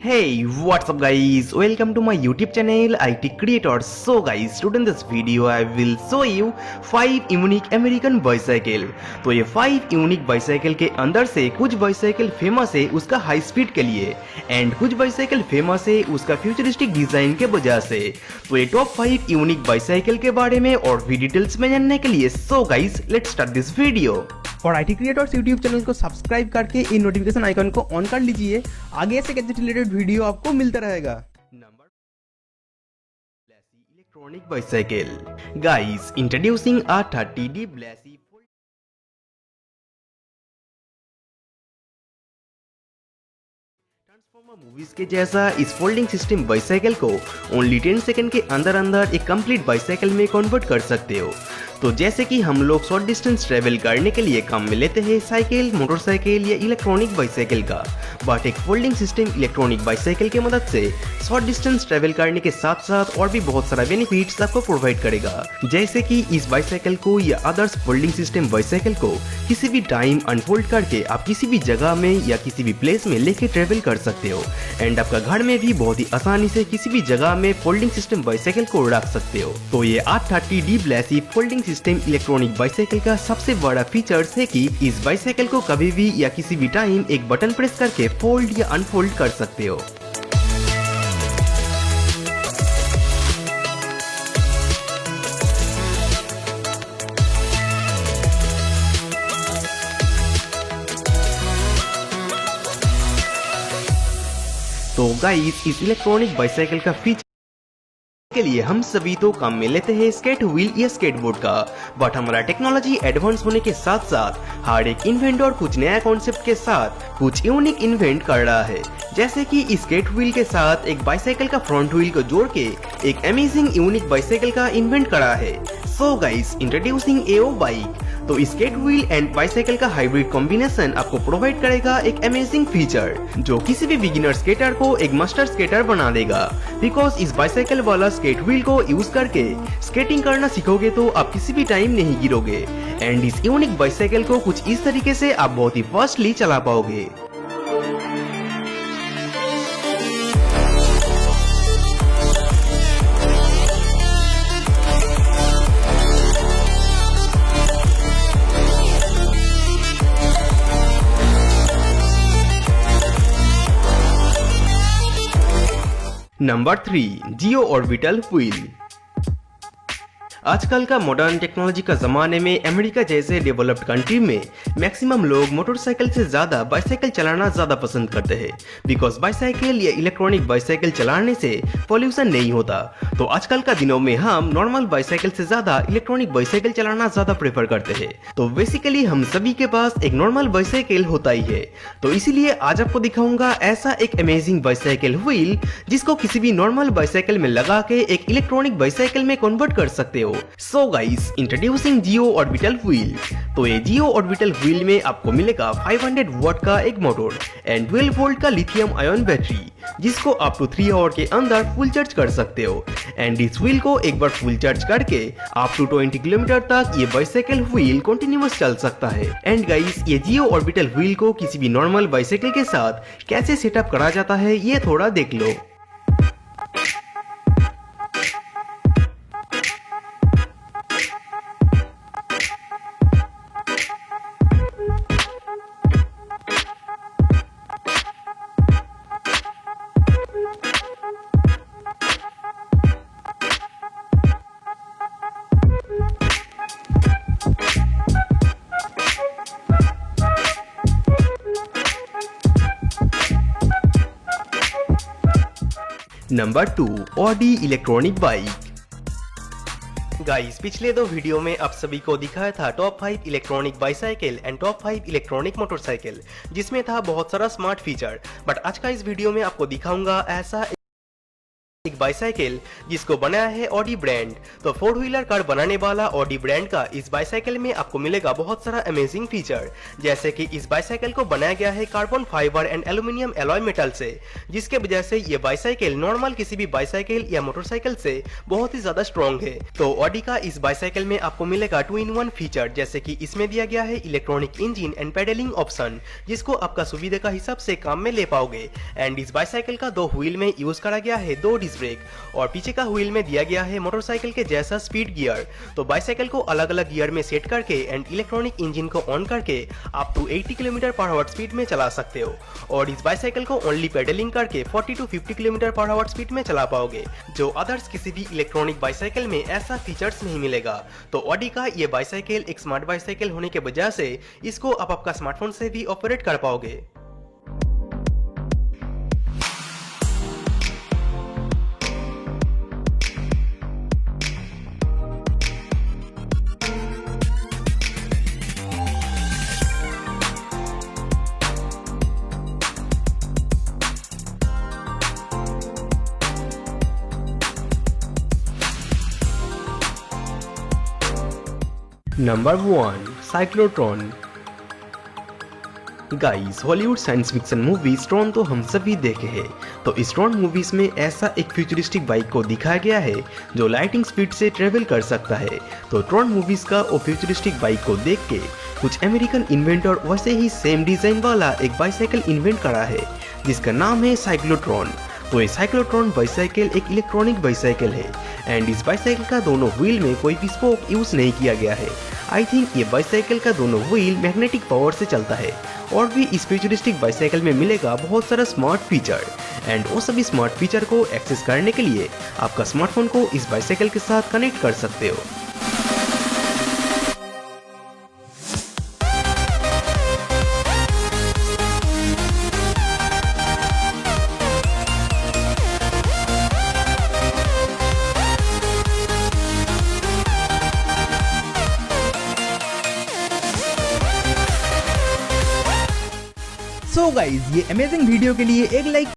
Hey, what's up guys? Welcome to my YouTube channel IT Creator. So guys, today in this video I will show you 5 unique American bicycle. तो ये 5 unique bicycle के अंदर से कुछ bicycle famous है उसका high speed के लिए एंड कुछ bicycle फेमस है उसका फ्यूचरिस्टिक डिजाइन के वजह से। तो ये टॉप 5 यूनिक बाइसाइकिल के बारे में और भी डिटेल्स में जानने के लिए so guys let's start this video. और IT क्रिएटर्स यूट्यूब चैनल को सब्सक्राइब करके इन नोटिफिकेशन आइकन को ऑन कर लीजिए, आगे ऐसे गैजेट रिलेटेड वीडियो आपको मिलता रहेगा। Number electronic bicycle guys, introducing R30D ब्लेसी ट्रांसफॉर्मर मूवीज के जैसा इस फोल्डिंग सिस्टम बाइसाइकिल को ओनली 10 सेकंड के अंदर अंदर एक कंप्लीट बाइसाइकिल में कन्वर्ट कर सकते हो। तो जैसे कि हम लोग शॉर्ट डिस्टेंस ट्रेवल करने के लिए काम में लेते हैं साइकिल, मोटरसाइकिल या इलेक्ट्रॉनिक बाइसाइकिल का, बट एक फोल्डिंग सिस्टम इलेक्ट्रॉनिक बाइसाइकिल की मदद से शॉर्ट डिस्टेंस ट्रेवल करने के साथ साथ और भी बहुत सारा बेनिफिट्स आपको प्रोवाइड करेगा। जैसे कि इस बाइसाइकिल को या अदर्स फोल्डिंग सिस्टम बाइसाइकिल को किसी भी टाइम अनफोल्ड करके आप किसी भी जगह में या किसी भी प्लेस में लेके ट्रेवल कर सकते हो एंड आपका घर में भी बहुत ही आसानी से किसी भी जगह में फोल्डिंग सिस्टम बाइसाइकिल को रख सकते हो। तो ये R30D ब्लेसी फोल्डिंग सिस्टम इलेक्ट्रॉनिक बाइसाइकिल का सबसे बड़ा फीचर्स है कि इस बाइसाइकिल को कभी भी या किसी भी टाइम एक बटन प्रेस करके फोल्ड या अनफोल्ड कर सकते हो। तो गाइस, इस इलेक्ट्रॉनिक बाइसाइकिल का फीचर के लिए हम सभी तो काम में लेते हैं स्केट व्हील या स्केटबोर्ड का, बट हमारा टेक्नोलॉजी एडवांस होने के साथ साथ हर एक इन्वेंटर कुछ नया कॉन्सेप्ट के साथ कुछ यूनिक इन्वेंट कर रहा है। जैसे कि इस स्केट व्हील के साथ एक बाइसाइकिल का फ्रंट व्हील को जोड़ के एक अमेजिंग यूनिक बाइसाइकिल का इन्वेंट करा है। So guys, introducing AO bike. तो स्केट व्हील एंड बाइसाइकिल का हाइब्रिड कॉम्बिनेशन आपको प्रोवाइड करेगा एक अमेजिंग फीचर जो किसी भी बिगिनर स्केटर को एक मास्टर स्केटर बना देगा। बिकॉज इस बाइसाइकिल वाला स्केट व्हील को यूज करके स्केटिंग करना सीखोगे तो आप किसी भी टाइम नहीं गिरोगे एंड इस यूनिक बाइसाइकिल को कुछ इस तरीके से आप बहुत ही फास्टली चला पाओगे। नंबर 3, जियो ऑर्बिटल व्हील। आजकल का मॉडर्न टेक्नोलॉजी का जमाने में अमेरिका जैसे डेवलप्ड कंट्री में मैक्सिमम लोग मोटरसाइकिल से ज्यादा बाइसाइकिल चलाना ज्यादा पसंद करते हैं, बिकॉज बाइसाइकिल या इलेक्ट्रॉनिक बाइसाइकिल चलाने से पॉल्यूशन नहीं होता। तो आजकल का दिनों में हम नॉर्मल बाइसाइकिल से ज्यादा इलेक्ट्रॉनिक बाइसाइकिल चलाना ज्यादा प्रेफर करते हैं। तो बेसिकली हम सभी के पास एक नॉर्मल बाइसाइकिल होता ही है, तो इसीलिए आज आपको दिखाऊंगा ऐसा एक अमेजिंग बाइसाइकिल व्हील जिसको किसी भी नॉर्मल बाइसाइकिल में लगा के एक इलेक्ट्रॉनिक बाइसाइकिल में कन्वर्ट कर सकते हो। So guys, इंट्रोड्यूसिंग जियो ऑर्बिटल व्हील। तो ये जियो ऑर्बिटल व्हील में आपको मिलेगा 500 वॉट का एक मोटर एंड 12 वोल्ट का लिथियम आयन बैटरी जिसको आप टू 3 आवर के अंदर फुल चार्ज कर सकते हो एंड इस व्हील को एक बार फुल चार्ज करके आप टू 20 किलोमीटर तक ये बाइसाइकिल व्हील कंटिन्यूअस चल सकता है। एंड गाइस, ये जियो ऑर्बिटल व्हील को किसी भी नॉर्मल बाइसाइकिल के साथ कैसे सेटअप करा जाता है ये थोड़ा देख लो। Number 2, Audi electronic bike. Guys, पिछले 2 वीडियो में आप सभी को दिखाया था top 5 electronic bicycle and top 5 electronic motorcycle जिसमें था बहुत सारा स्मार्ट फीचर, बट आज का इस वीडियो में आपको दिखाऊंगा ऐसा एक बाईसाइकिल जिसको बनाया है ऑडी ब्रांड। तो 4 व्हीलर कार बनाने वाला ऑडी ब्रांड का इस बाईसाइकिल में आपको मिलेगा बहुत सारा अमेजिंग फीचर, जैसे कि इस बाईसाइकिल को बनाया गया है carbon fibre and aluminium alloy metal से, जिसके वजह से ये बाईसाइकिल नॉर्मल किसी भी बाईसाइकिल या मोटरसाइकिल से बहुत ही ज्यादा स्ट्रॉन्ग है। तो ऑडी का इस बाईसाइकिल में आपको मिलेगा 2-in-1 फीचर, जैसे कि इसमें दिया गया है electronic engine and pedalling option, जिसको आपका सुविधा का हिसाब से काम में ले पाओगे। एंड इस बाईसाइकिल का 2 व्हील में यूज करा गया है 2 डिस्क ब्रेक और पीछे का व्हील में दिया गया है मोटरसाइकिल के जैसा स्पीड गियर। तो बाईसाइकिल को अलग अलग गियर में सेट करके एंड इलेक्ट्रॉनिक इंजन को ऑन करके आप टू 80 km/h स्पीड में चला सकते हो और इस बाईसाइकिल को ओनली पेडलिंग करके 40 to 50 km/h स्पीड में चला पाओगे, जो अदर्स किसी भी इलेक्ट्रॉनिक बाईसाइकिल में ऐसा फीचर्स नहीं मिलेगा। तो ऑडी का ये बाईसाइकिल एक स्मार्ट बाईसाइकिल होने के वजह से इसको आप आपका स्मार्टफोन से भी ऑपरेट कर पाओगे। Number 1, cyclotron. Guys, Hollywood science fiction movie Tron तो हम सभी देखे हैं। तो इस ट्रॉन मूवीज में ऐसा एक फ्यूचरिस्टिक बाइक को दिखाया गया है जो लाइटिंग स्पीड से ट्रेवल कर सकता है। तो ट्रॉन मूवीज का वो फ्यूचरिस्टिक बाइक को देख के कुछ अमेरिकन इन्वेंटर वैसे ही सेम डिजाइन वाला एक बाइसाइकिल इन्वेंट करा है जिसका नाम है साइक्लोट्रॉन। तो ये साइक्लोट्रॉन बाइसाइकिल एक इलेक्ट्रॉनिक बाइसाइकिल है एंड इस बाइसाइकिल का दोनों व्हील में कोई भी स्पोक यूज नहीं किया गया है। आई थिंक ये बाइसाइकिल का दोनों व्हील मैग्नेटिक पावर से चलता है और भी इस फ्यूचरिस्टिक बाइसाइकिल में मिलेगा बहुत सारा स्मार्ट फीचर एंड वो सभी स्मार्ट फीचर को एक्सेस करने के लिए आपका स्मार्टफोन को इस बाइसाइकिल के साथ कनेक्ट कर सकते हो। सो गाइज, ये अमेजिंग वीडियो के लिए एक लाइक